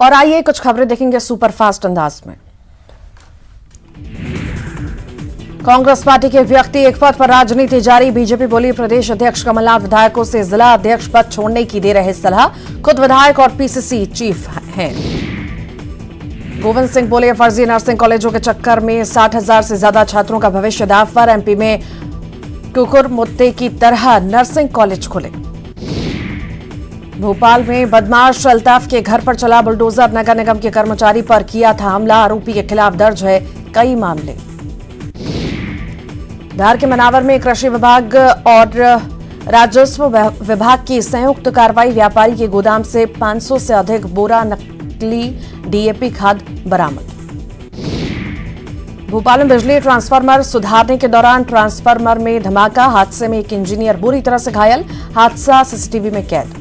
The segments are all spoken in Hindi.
और आइए कुछ खबरें देखेंगे सुपरफास्ट अंदाज में। कांग्रेस पार्टी के व्यक्ति एक पद पर राजनीति जारी। बीजेपी बोली प्रदेश अध्यक्ष कमलनाथ विधायकों से जिला अध्यक्ष पद छोड़ने की दे रहे सलाह। खुद विधायक और पीसीसी चीफ हैं। गोविंद सिंह बोले फर्जी नर्सिंग कॉलेजों के चक्कर में 60,000 से ज्यादा छात्रों का भविष्य दांव पर। एमपी में कुकुर मुत्ते की तरह नर्सिंग कॉलेज खुले। भोपाल में बदमाश अल्ताफ के घर पर चला बुलडोजर। नगर निगम के कर्मचारी पर किया था हमला। आरोपी के खिलाफ दर्ज है कई मामले। धार के मनावर में कृषि विभाग और राजस्व विभाग की संयुक्त कार्रवाई। व्यापारी के गोदाम से 500 से अधिक बोरा नकली डीएपी खाद बरामद। भोपाल में बिजली ट्रांसफार्मर सुधारने के दौरान ट्रांसफार्मर में धमाका। हादसे में एक इंजीनियर बुरी तरह से घायल। हादसा सीसीटीवी में कैद।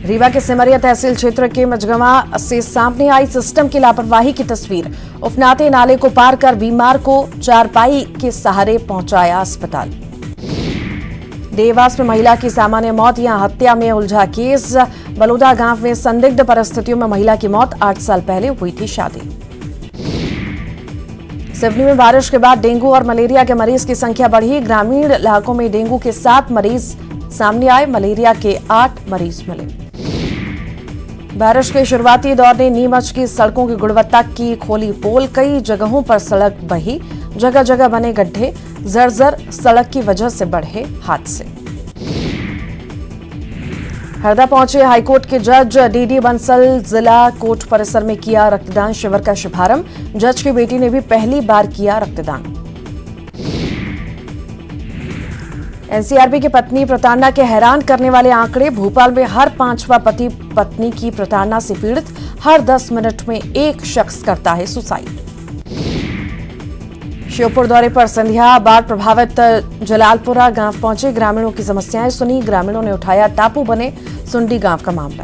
रीवा के सिमरिया तहसील क्षेत्र के मझगवा से सामने आई सिस्टम की लापरवाही की तस्वीर। उफनाते नाले को पार कर बीमार को चारपाई के सहारे पहुंचाया अस्पताल। देवास में महिला की सामान्य मौत या हत्या में उलझा केस। बलौदा गांव में संदिग्ध परिस्थितियों में महिला की मौत। 8 साल पहले हुई थी शादी। सिवनी में बारिश के बाद डेंगू और मलेरिया के मरीज की संख्या बढ़ी। ग्रामीण इलाकों में डेंगू के 7 मरीज सामने आए। मलेरिया के 8 मरीज मिले। बारिश के शुरुआती दौर ने नीमच की सड़कों की गुणवत्ता की खोली पोल। कई जगहों पर सड़क बही। जगह जगह बने गड्ढे। जर्जर सड़क की वजह से बढ़े हादसे। हरदा पहुंचे हाईकोर्ट के जज डीडी बंसल। जिला कोर्ट परिसर में किया रक्तदान शिविर का शुभारंभ। जज की बेटी ने भी पहली बार किया रक्तदान। एनसीआरबी की पत्नी प्रताड़ना के हैरान करने वाले आंकड़े। भोपाल में हर 5वां पति पत्नी की प्रताड़ना से पीड़ित। हर 10 मिनट में एक शख्स करता है सुसाइड। श्योपुर दौरे पर संध्या बाढ़ प्रभावित जलालपुरा गांव पहुंचे। ग्रामीणों की समस्याएं सुनी। ग्रामीणों ने उठाया टापू बने सुंडी गांव का मामला।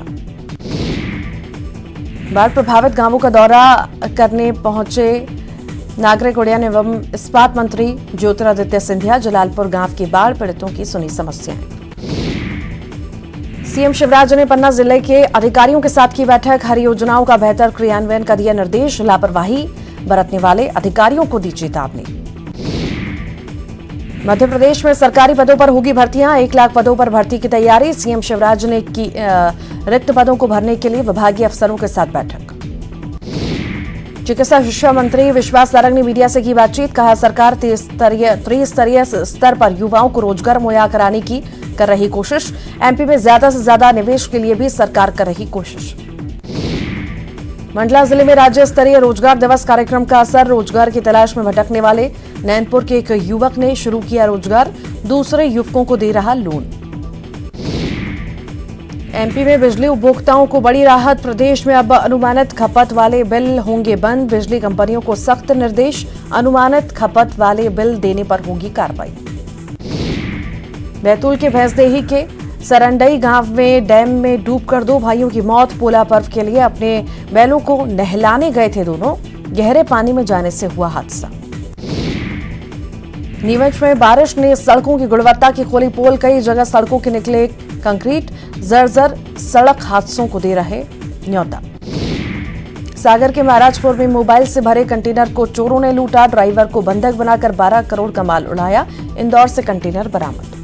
बाढ़ प्रभावित गांवों का दौरा करने पहुंचे नागरिक उड्डयन एवं इस्पात मंत्री ज्योतिरादित्य सिंधिया। जलालपुर गांव के बाढ़ पीड़ितों की सुनी समस्याएं। सीएम शिवराज ने पन्ना जिले के अधिकारियों के साथ की बैठक। हर योजनाओं का बेहतर क्रियान्वयन का दिया निर्देश। लापरवाही बरतने वाले अधिकारियों को दी चेतावनी। मध्य प्रदेश में सरकारी पदों पर होगी भर्तियां। 1 लाख पदों पर भर्ती की तैयारी। सीएम शिवराज ने की रिक्त पदों को भरने के लिए विभागीय अफसरों के साथ बैठक। चिकित्सा शिक्षा मंत्री विश्वास सारंग ने मीडिया से की बातचीत। कहा सरकार त्रिस्तरीय स्तर पर युवाओं को रोजगार मुहैया कराने की कर रही कोशिश। एमपी में ज्यादा से ज्यादा निवेश के लिए भी सरकार कर रही कोशिश। मंडला जिले में राज्य स्तरीय रोजगार दिवस कार्यक्रम का असर। रोजगार की तलाश में भटकने वाले नैनपुर के एक युवक ने शुरू किया रोजगार। दूसरे युवकों को दे रहा लोन। एमपी में बिजली उपभोक्ताओं को बड़ी राहत। प्रदेश में अब अनुमानित खपत वाले बिल होंगे बंद। बिजली कंपनियों को सख्त निर्देश। अनुमानित खपत वाले बिल देने पर होगी कार्रवाई। बैतूल के भैंसदेही के सरंडई गांव में डैम में डूबकर 2 भाइयों की मौत। पोला पर्व के लिए अपने बैलों को नहलाने गए थे दोनों। गहरे पानी में जाने से हुआ हादसा। नीमच में बारिश ने सड़कों की गुणवत्ता की खोली पोल। कई जगह सड़कों के निकले कंक्रीट। जर्जर सड़क हादसों को दे रहे न्योता। सागर के महाराजपुर में मोबाइल से भरे कंटेनर को चोरों ने लूटा। ड्राइवर को बंधक बनाकर 12 करोड़ का माल उड़ाया। इंदौर से कंटेनर बरामद।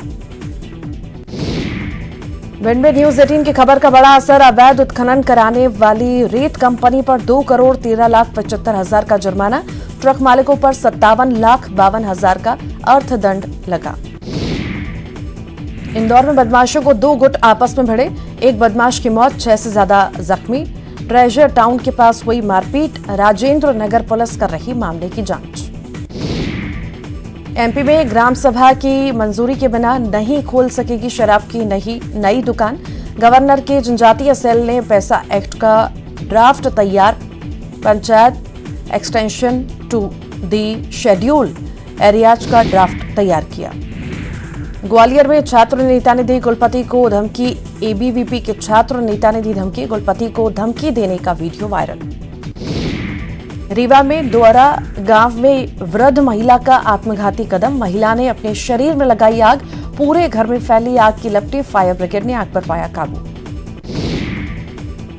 भिंड में न्यूज 18 की खबर का बड़ा असर। अवैध उत्खनन कराने वाली रेत कंपनी पर 2 करोड़ 13 लाख 75 हजार का जुर्माना। ट्रक मालिकों पर 57 लाख 52 हजार का अर्थदंड लगा। इंदौर में बदमाशों को 2 गुट आपस में भिड़े। एक बदमाश की मौत, 6 से ज्यादा जख्मी। ट्रेजर टाउन के पास हुई मारपीट। राजेंद्र नगर पुलिस कर रही मामले की जांच। एमपी में ग्राम सभा की मंजूरी के बिना नहीं खोल सकेगी शराब की नई दुकान। गवर्नर के जनजातीय सेल ने पैसा एक्ट का ड्राफ्ट तैयार। Panchayat extension to the schedule areas का ड्राफ्ट तैयार किया। ग्वालियर में छात्र नेता ने दी कुलपति को धमकी। एबीवीपी के छात्र नेता ने दी धमकी। कुलपति को धमकी देने का वीडियो वायरल। रीवा में द्वारा गांव में वृद्ध महिला का आत्मघाती कदम। महिला ने अपने शरीर में लगाई आग। पूरे घर में फैली आग की लपटें। फायर ब्रिगेड ने आग पर पाया काबू।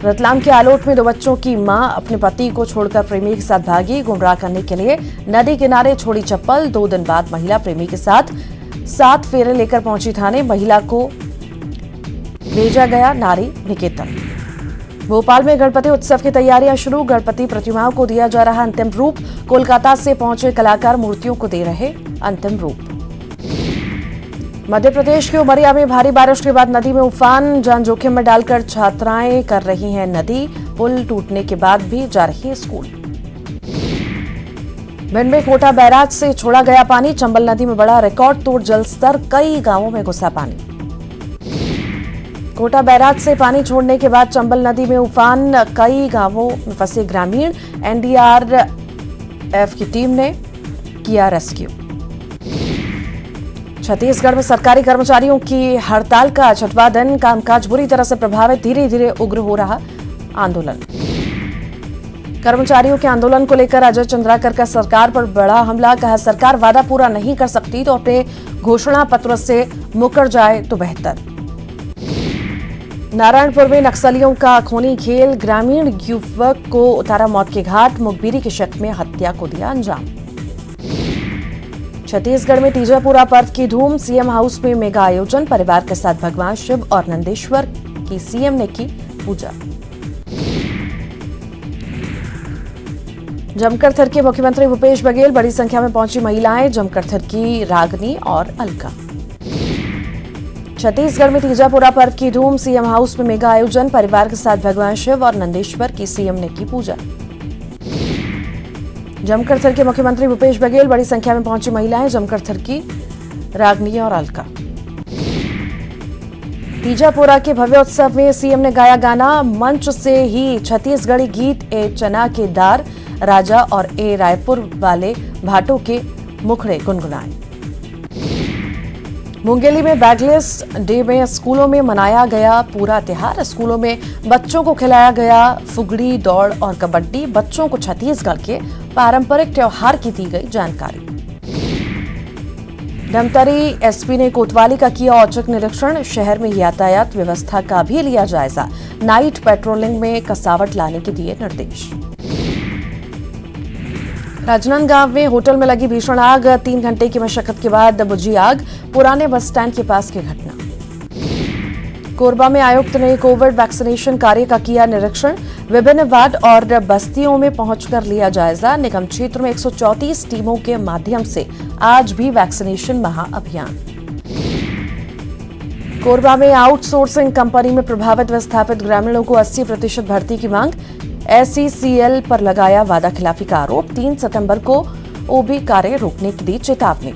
रतलाम के आलोट में 2 बच्चों की मां अपने पति को छोड़कर प्रेमी के साथ भागी। गुमराह करने के लिए नदी किनारे छोड़ी चप्पल। 2 दिन बाद महिला प्रेमी के साथ 7 फेरे लेकर पहुंची थाने। महिला को भेजा गया नारी निकेतन। भोपाल में गणपति उत्सव की तैयारियां शुरू। गणपति प्रतिमाओं को दिया जा रहा अंतिम रूप। कोलकाता से पहुंचे कलाकार मूर्तियों को दे रहे अंतिम रूप। मध्य प्रदेश के उमरिया में भारी बारिश के बाद नदी में उफान। जान जोखिम में डालकर छात्राएं कर रही हैं नदी। पुल टूटने के बाद भी जा रही है स्कूल। भिंड में कोटा बैराज से छोड़ा गया पानी। चंबल नदी में बड़ा रिकॉर्ड तोड़ जलस्तर। कई गांवों में घुसा पानी। कोटा बैराज से पानी छोड़ने के बाद चंबल नदी में उफान। कई गांवों में फंसे ग्रामीण। एनडीआरएफ की टीम ने किया रेस्क्यू। छत्तीसगढ़ में सरकारी कर्मचारियों की हड़ताल का 6वां दिन। कामकाज बुरी तरह से प्रभावित। धीरे धीरे उग्र हो रहा आंदोलन। कर्मचारियों के आंदोलन को लेकर अजय चंद्राकर का सरकार पर बड़ा हमला। कहा, सरकार वादा पूरा नहीं कर सकती तो अपने घोषणा पत्र से मुकर जाए तो बेहतर। नारायणपुर में नक्सलियों का खूनी खेल। ग्रामीण युवक को उतारा मौत के घाट। मुखबिरी के शक में हत्या को दिया अंजाम। छत्तीसगढ़ में तीजापुरा पर्व की धूम। सीएम हाउस में मेगा आयोजन। परिवार के साथ भगवान शिव और नंदेश्वर की सीएम ने की पूजा। जमकर थरकी मुख्यमंत्री भूपेश बघेल। बड़ी संख्या में पहुंची महिलाएं। जमकर थरकी रागनी और अलका। छत्तीसगढ़ में तीजापुरा पर्व की धूम। सीएम हाउस में मेगा आयोजन। परिवार के साथ भगवान शिव और नंदेश्वर की सीएम ने की पूजा। जमकर थरकी मुख्यमंत्री भूपेश बघेल। बड़ी संख्या में पहुंची महिलाएं। जमकर थरकी रागनी और अलका। तीजापुरा के भव्य उत्सव में सीएम ने गाया गाना। मंच से ही छत्तीसगढ़ी गीत ए चना के दार राजा और ए रायपुर वाले भाटों के मुखड़े गुनगुनाए। मुंगेली में बैगलेस डे में स्कूलों में मनाया गया पूरा त्योहार। स्कूलों में बच्चों को खिलाया गया फुगड़ी, दौड़ और कबड्डी। बच्चों को छत्तीसगढ़ के पारंपरिक त्योहार की दी गई जानकारी। धमतरी एसपी ने कोतवाली का किया औचक निरीक्षण। शहर में यातायात व्यवस्था का भी लिया जायजा। नाइट पेट्रोलिंग में कसावट लाने के दिए निर्देश। राजनांदगांव में होटल में लगी भीषण आग। 3 घंटे की मशक्कत के बाद बुझी आग। पुराने बस स्टैंड के पास की घटना। कोरबा में आयुक्त ने कोविड वैक्सीनेशन कार्य का किया निरीक्षण। विभिन्न वार्ड और बस्तियों में पहुंचकर लिया जायजा। निगम क्षेत्र में 134 टीमों के माध्यम से आज भी वैक्सीनेशन महाअभियान। कोरबा में आउटसोर्सिंग कंपनी में प्रभावित विस्थापित ग्रामीणों को 80% भर्ती की मांग। एसईसीएल पर लगाया वादा खिलाफी का आरोप। 3 सितंबर को ओबी कार्य रोकने की दी चेतावनी।